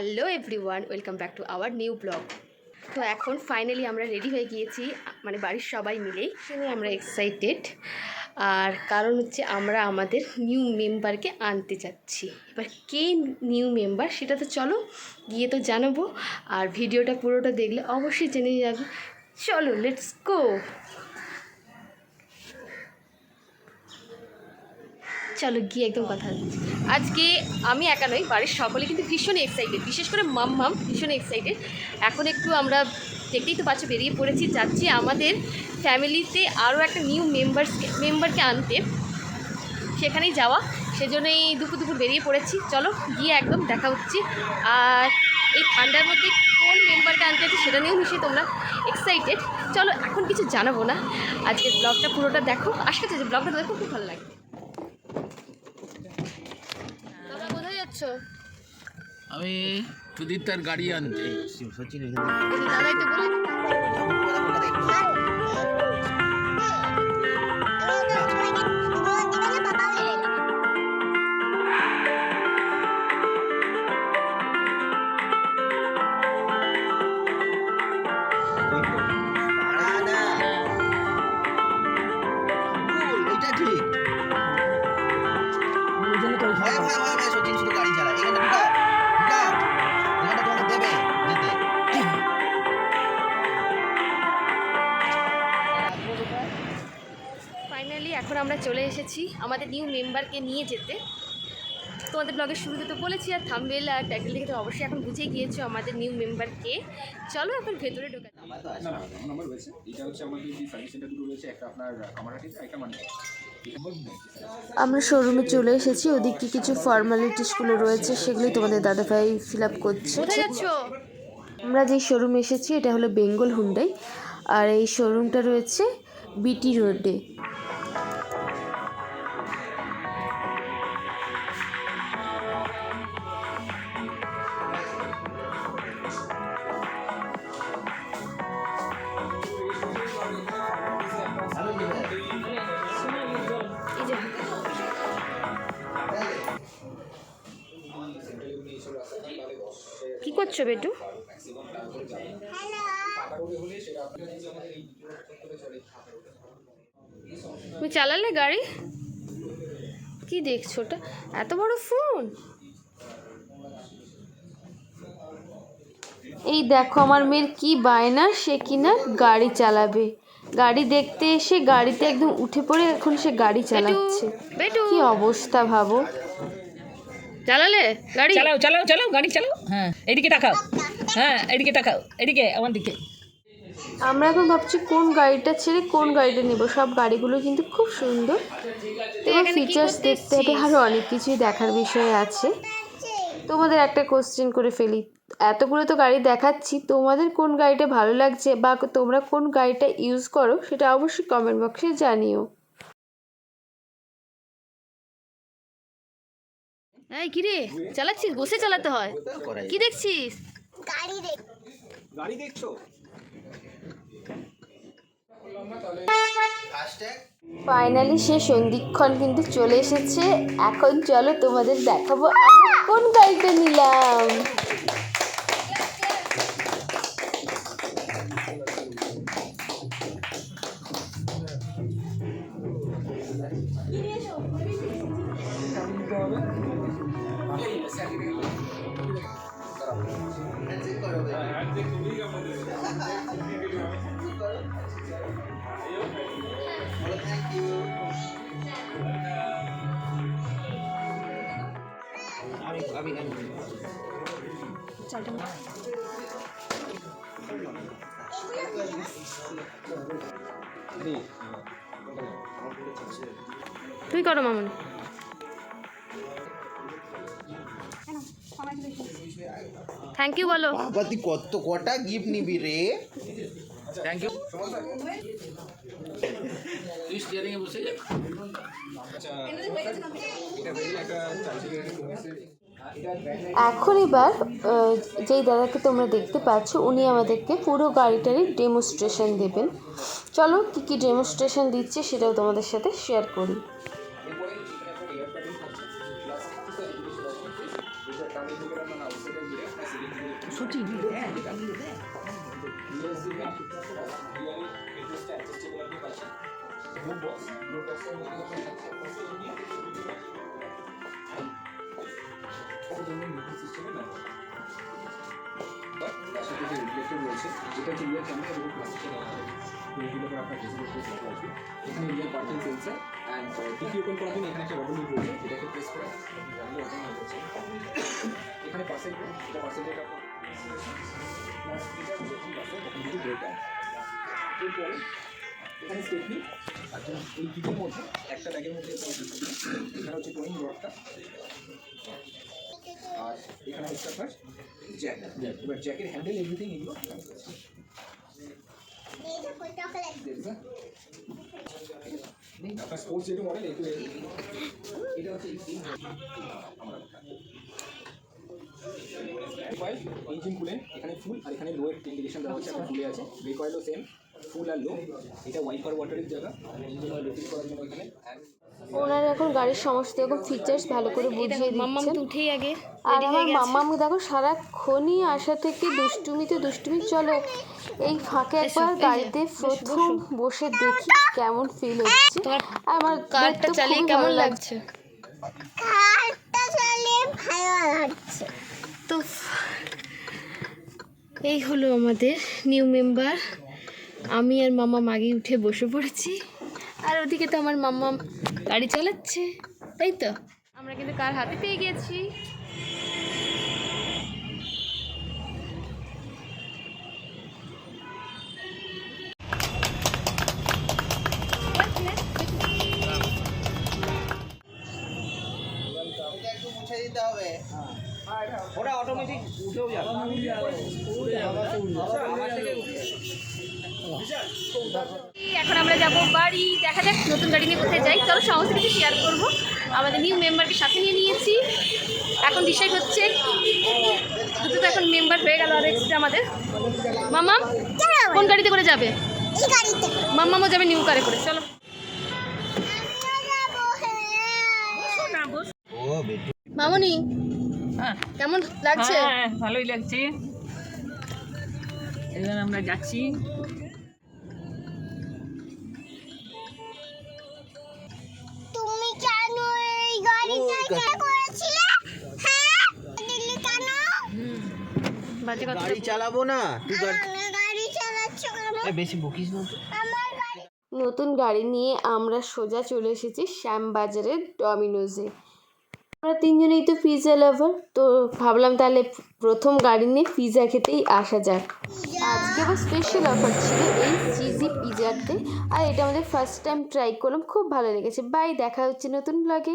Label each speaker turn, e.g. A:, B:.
A: Hello everyone, welcome back to our new blog. তো এখন finally আমরা রেডি হয়ে গিয়েছি, মানে বাড়ির সবাই মিলেই। শুনে আমরা এক্সাইটেড, আর কারণ হচ্ছে আমরা আমাদের নিউ মেম্বারকে আনতে যাচ্ছি। এবার কে নিউ মেম্বার সেটা তো চলো গিয়ে তো জানাবো, আর ভিডিওটা পুরোটা দেখলে অবশ্যই জেনে যাবে। চলো লেটস গো। চলো গিয়ে একদম কথা হচ্ছে। আজকে আমি একা নই, বাড়ির সকলে কিন্তু ভীষণ এক্সাইটেড, বিশেষ করে মাম্মাম ভীষণ এক্সাইটেড। এখন একটু আমরা দেখতেই তো পাচ্ছ বেরিয়ে পড়েছি, যাচ্ছি আমাদের ফ্যামিলিতে আরও একটা নিউ মেম্বারকে আনতে, সেখানেই যাওয়া। সেজন্যই দুপুর বেরিয়ে পড়েছি। চলো গিয়ে একদম দেখা হচ্ছে। আর এই ঠান্ডার মধ্যে কোন মেম্বারকে আনতে আছে সেটা নিয়েও নিশ্চয়ই তোমরা এক্সাইটেড। চলো এখন কিছু জানাবো না, আজকের ব্লগটা পুরোটা দেখো, আশা করছি ব্লগটা দেখো খুব ভালো লাগবে। কোথায় যাচ্ছ?
B: আমি সুদীপ তার গাড়ি আনতে।
A: দাদাই তো বলে ফাইনালি এখন আমরা চলে এসেছি আমাদের নিউ মেম্বারকে নিয়ে যেতে। তোমাদের ব্লগের শুরুতে তো বলেছি, আর থাম্বনেল আর টাইটেল দেখে তো অবশ্যই এখন বুঝে গিয়েছো আমাদের নিউ মেম্বারকে। চলো এখন ভেতরে ঢোকা।
C: নাম্বার রয়েছে, এটা হচ্ছে আমাদের যে সার্ভিস সেন্টারগুলো রয়েছে, একটা আপনার কামারহাটিতে, একটা মানে
D: আমরা শোরুমে চলে এসেছি। ওদিকে কিছু ফর্মালিটিসগুলো রয়েছে, সেগুলোই তোমাদের দাদাভাই ফিল আপ করছে।
A: কোথায় যাচ্ছ?
D: আমরা যে শোরুমে এসেছি এটা হলো বেঙ্গল হুন্ডাই, আর এই শোরুমটা রয়েছে বিটি রোডে।
A: এই যে কি করছো বেটু? তুমি চালালে গাড়ি? কি দেখছো ওটা? এত বড় ফোন!
D: এই দেখো আমার মেয়ের কি বায়না, সে কিনা গাড়ি চালাবে। গাড়ি দেখতে এসে গাড়িতে একদম উঠে পড়ে এখন সে গাড়ি চালাচ্ছে।
A: বেটু
D: কি অবস্থা ভাবো।
A: চালালে গাড়ি?
B: চালাও চালাও চালাও, গাড়ি চালাও। হ্যাঁ, এদিকে তাকাও, হ্যাঁ এদিকে তাকাও, এদিকে আমার দিকে।
D: আমরা এখন ভাবছি কোন গাড়িটা ছেড়ে কোন গাড়িটা নেব। সব গাড়িগুলো কিন্তু খুব সুন্দর, এবং ফিচার্স দেখতে হবে, আরও অনেক কিছুই দেখার বিষয় আছে। তোমাদের একটা কোশ্চেন করে ফেলি, এতগুলো তো গাড়ি দেখাচ্ছি, তোমাদের কোন গাড়িটা ভালো লাগছে বা তোমরা কোন গাড়িটা ইউজ করো সেটা অবশ্যই কমেন্ট বক্সে জানিও।
A: এই কি রে চালাচ্ছিস? বসে চালাতে হয়। কি দেখছিস?
C: গাড়ি দেখছো?
D: ফাইনালি সে সন্ধিক্ষণ কিন্তু চলে এসেছে। এখন চলো তোমাদের দেখাবো আমরা কোন গাড়িটা নিলাম।
A: তুই করো মামুন। থ্যাংক ইউ বলো।
E: বাবা তুই কটা গিফট নিবি রে?
B: Thank you. তুই স্টিয়ারিংয়ে বসে যা।
D: এখন এবার যেই দাদাকে তোমরা দেখতে পাচ্ছ উনি আমাদেরকে পুরো গাড়িটারই ডেমনস্ট্রেশন দেবেন। চলো কী কী ডেমনস্ট্রেশন দিচ্ছে সেটাও তোমাদের সাথে শেয়ার করি।
B: সত্যি
C: তার সাথে যে রিফ্লেক্টর রয়েছে যেটা হচ্ছে রিয়ার ক্যামেরা এবং গ্লাসের দেওয়া হবে তো এগুলো করে আপনার ভিজিবল ফেস দেখতে আসবে এখানে rear parking sensor and dicky open করার জন্য এখানে একটা বাটন রয়েছে এটাকে প্রেস করে গাড়ি ওপেন হয়ে যাচ্ছে এখানে পার্সেল এটা পার্সেল এটা এরপরে এখানে স্টেপনি এই কিটের মধ্যে একটা ব্যাগের মধ্যে এখানে হচ্ছে টোয়িং রডটা আর এখানে হচ্ছে আপনার জ্যাক এবার জ্যাকের হ্যান্ডেল এভরিথিং এগুলো আপনার স্পোর্টস যেটা মডেল এটা হচ্ছে ইঞ্জিন কুলেন এখানে ফুল আর এখানে লো ইন্ডিকেশন দেওয়া হচ্ছে আপনার ফুলে আছে ব্রেক অয়েলও সেম ফুল আর লো এটা ওয়াইপার ওয়াটারের জায়গা ইঞ্জিন অয়েল রিফিল করার জন্য এখানে
D: ওনারা এখন গাড়ির সমস্ত রকম ফিচার্স ভালো করে বুঝিয়ে
A: মাম্মাম
D: দিচ্ছেন।
A: তো উঠেই আগে
D: আর আমার মাম্মামি দেখো সারাক্ষণই আসা থেকে দুষ্টুমি চলো এই ফাঁকে একবার গাড়িতে প্রথম বসে দেখি কেমন ফিল হচ্ছে। আমার
A: কারটা
D: দেখতে
A: চালিয়ে
D: খুবই
A: কেমন
D: ভালো
A: লাগছে? তো এই হলো আমাদের নিউ মেম্বার। আমি আর মামা আগে উঠে বসে পড়েছি, আর ওদিকে তো আমার মাম্মা গাড়ি চালাচ্ছে, তাই তো। আমরা কিন্তু কার হাতে পেয়ে গেছি।
E: একটু মুছে দিতে হবে ওটা অটোমেটিক উঠেও যাবে
A: এখন আমরা যাব বাড়ি, দেখা যাক নতুন গাড়ি নিয়ে কোথায় যাই। চলো সমস্ত কিছু শেয়ার করবো। আমাদের নিউ মেম্বারকে সাথে নিয়ে নিয়েছি। এখন ডিসাইড হচ্ছে, দুটো তো এখন মেম্বার হয়ে গেল আর এক্সট্রা আমাদের। মাম্মাম কোন গাড়িতে করে যাবে? মাম্মামও যাবে নিউ কারে করে। চলো মামনি,
B: হ্যাঁ
A: কেমন লাগছে?
B: হ্যাঁ ভালোই লাগছে। এবার আমরা যাচ্ছি।
F: তুমি কেন এই গাড়িটা করেছিলে? হ্যাঁ দিল্লি কেন?
A: বাজে কথা।
E: গাড়ি চালাবো না তুই
F: গাড়ি চালাচ্ছ কেন?
E: বেশি বকিস না তো।
F: আমার গাড়ি
D: নতুন গাড়ি নিয়ে আমরা সোজা চলে এসেছি শ্যামবাজারের ডমিনোজে। আমরা তিনজনেই তো পিৎজা লাভার, তো ভাবলাম তাহলে প্রথম গাড়ি নিয়ে পিৎজা খেতেই আসা যাক। আজকে আবার স্পেশাল অফার ছিল এই চিজি পিৎজাতে, আর এটা আমাদের ফার্স্ট টাইম ট্রাই করলাম, খুব ভালো লেগেছে। বাই, দেখা হচ্ছে নতুন ব্লগে।